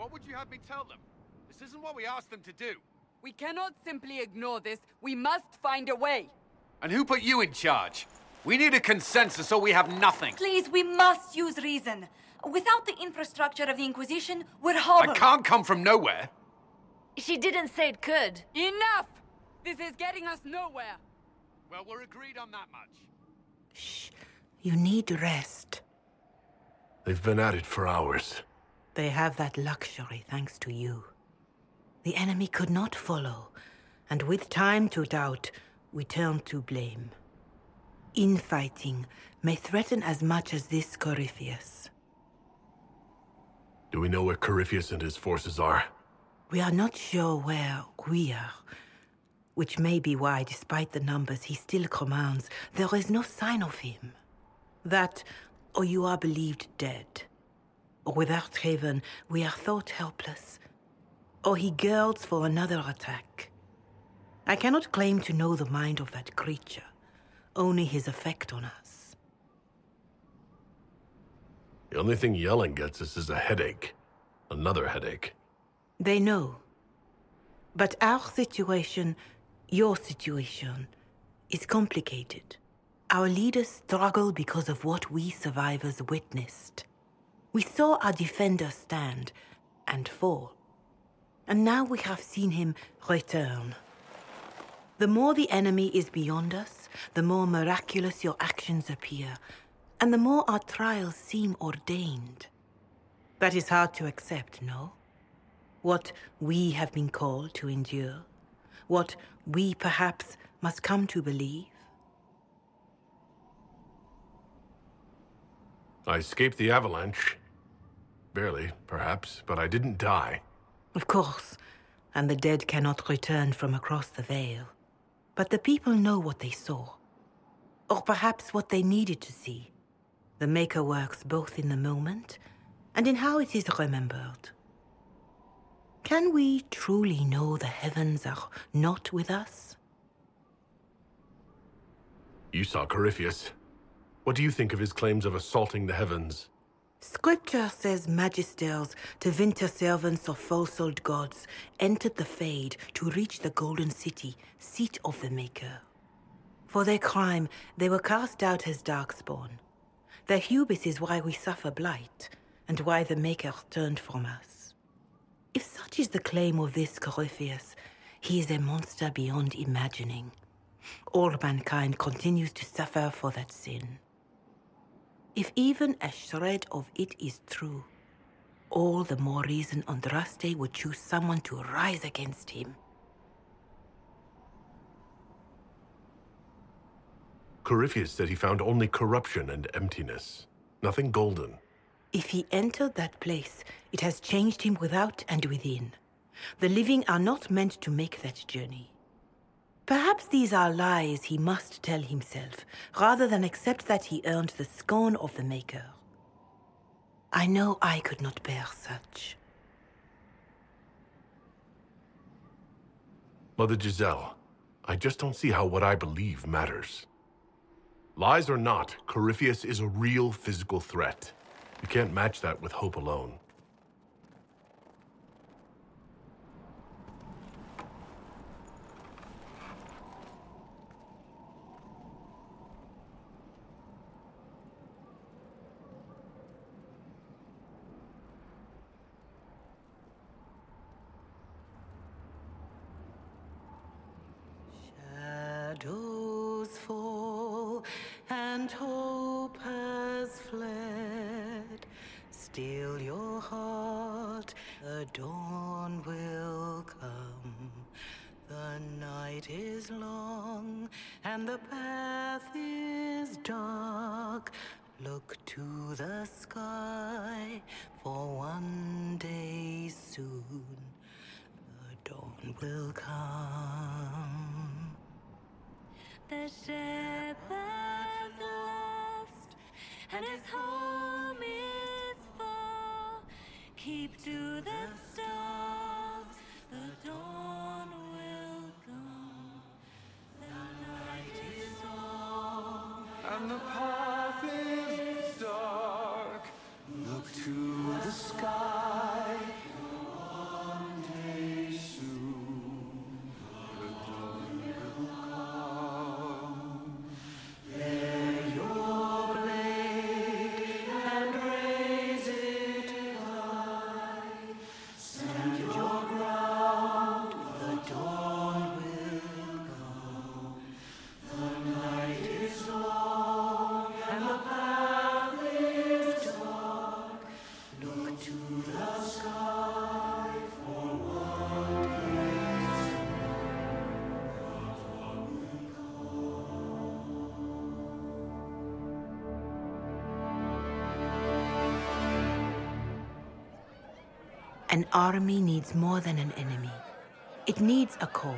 What would you have me tell them? This isn't what we asked them to do. We cannot simply ignore this. We must find a way. And who put you in charge? We need a consensus or we have nothing. Please, we must use reason. Without the infrastructure of the Inquisition, we're hobbled. I can't come from nowhere. She didn't say it could. Enough! This is getting us nowhere. Well, we're agreed on that much. Shh. You need rest. They've been at it for hours. They have that luxury thanks to you. The enemy could not follow, and with time to doubt, we turn to blame. Infighting may threaten as much as this Corypheus. Do we know where Corypheus and his forces are? We are not sure where we are, which may be why, despite the numbers he still commands, there is no sign of him. That, or you are believed dead. Or without Haven, we are thought helpless. Or he girds for another attack. I cannot claim to know the mind of that creature, only his effect on us. The only thing yelling gets us is a headache. Another headache. They know. But our situation, your situation, is complicated. Our leaders struggle because of what we survivors witnessed. We saw our defender stand and fall. And now we have seen him return. The more the enemy is beyond us, the more miraculous your actions appear, and the more our trials seem ordained. That is hard to accept, no? What we have been called to endure, what we perhaps must come to believe. I escaped the avalanche. Barely, perhaps, but I didn't die. Of course, and the dead cannot return from across the veil. But the people know what they saw. Or perhaps what they needed to see. The Maker works both in the moment and in how it is remembered. Can we truly know the heavens are not with us? You saw Corypheus. What do you think of his claims of assaulting the heavens? Scripture says magisters, to winter servants of false-old gods, entered the Fade to reach the Golden City, seat of the Maker. For their crime, they were cast out as darkspawn. Their hubris is why we suffer blight, and why the Maker turned from us. If such is the claim of this Corypheus, he is a monster beyond imagining. All mankind continues to suffer for that sin. If even a shred of it is true, all the more reason Andraste would choose someone to rise against him. Corypheus said he found only corruption and emptiness. Nothing golden. If he entered that place, it has changed him without and within. The living are not meant to make that journey. Perhaps these are lies he must tell himself, rather than accept that he earned the scorn of the Maker. I know I could not bear such. Mother Giselle, I just don't see how what I believe matters. Lies or not, Corypheus is a real physical threat. We can't match that with hope alone. Shadows fall and hope has fled. Still your heart, the dawn will come. The night is long and the path is dark. Look to the sky, for one day soon the dawn will come. The shepherd's lost, and his home is far. Keep to the stars, the dawn will come. The night is long, And the path is dark. Look to the sky, An army needs more than an enemy. It needs a cause.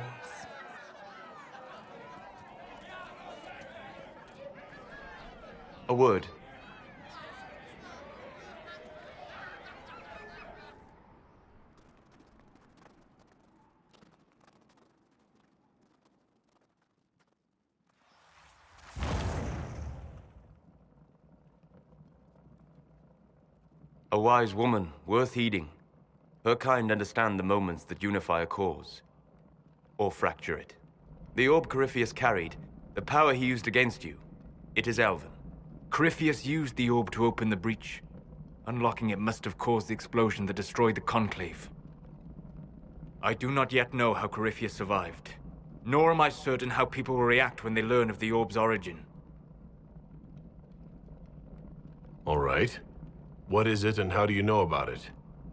A word. A wise woman, worth heeding. Her kind understand the moments that unify a cause. Or fracture it. The orb Corypheus carried, the power he used against you, it is elven. Corypheus used the orb to open the breach. Unlocking it must have caused the explosion that destroyed the Conclave. I do not yet know how Corypheus survived, nor am I certain how people will react when they learn of the orb's origin. All right. What is it and how do you know about it?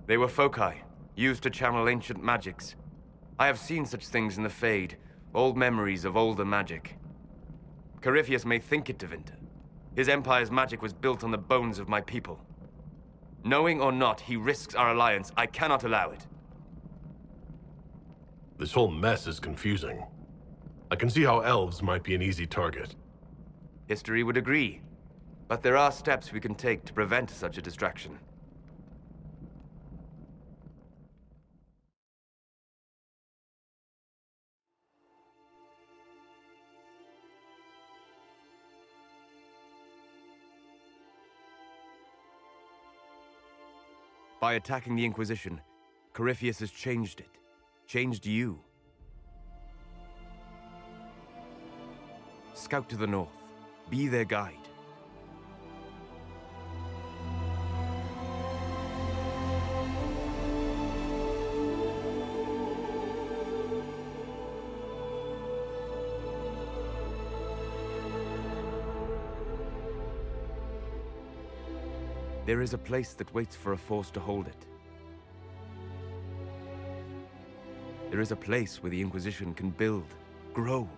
They were foci, used to channel ancient magics. I have seen such things in the Fade, old memories of older magic. Corypheus may think it Tevinter. His empire's magic was built on the bones of my people. Knowing or not, he risks our alliance. I cannot allow it. This whole mess is confusing. I can see how elves might be an easy target. History would agree. But there are steps we can take to prevent such a distraction. By attacking the Inquisition, Corypheus has changed it. Changed you. Scout to the north. Be their guide. There is a place that waits for a force to hold it. There is a place where the Inquisition can build, grow,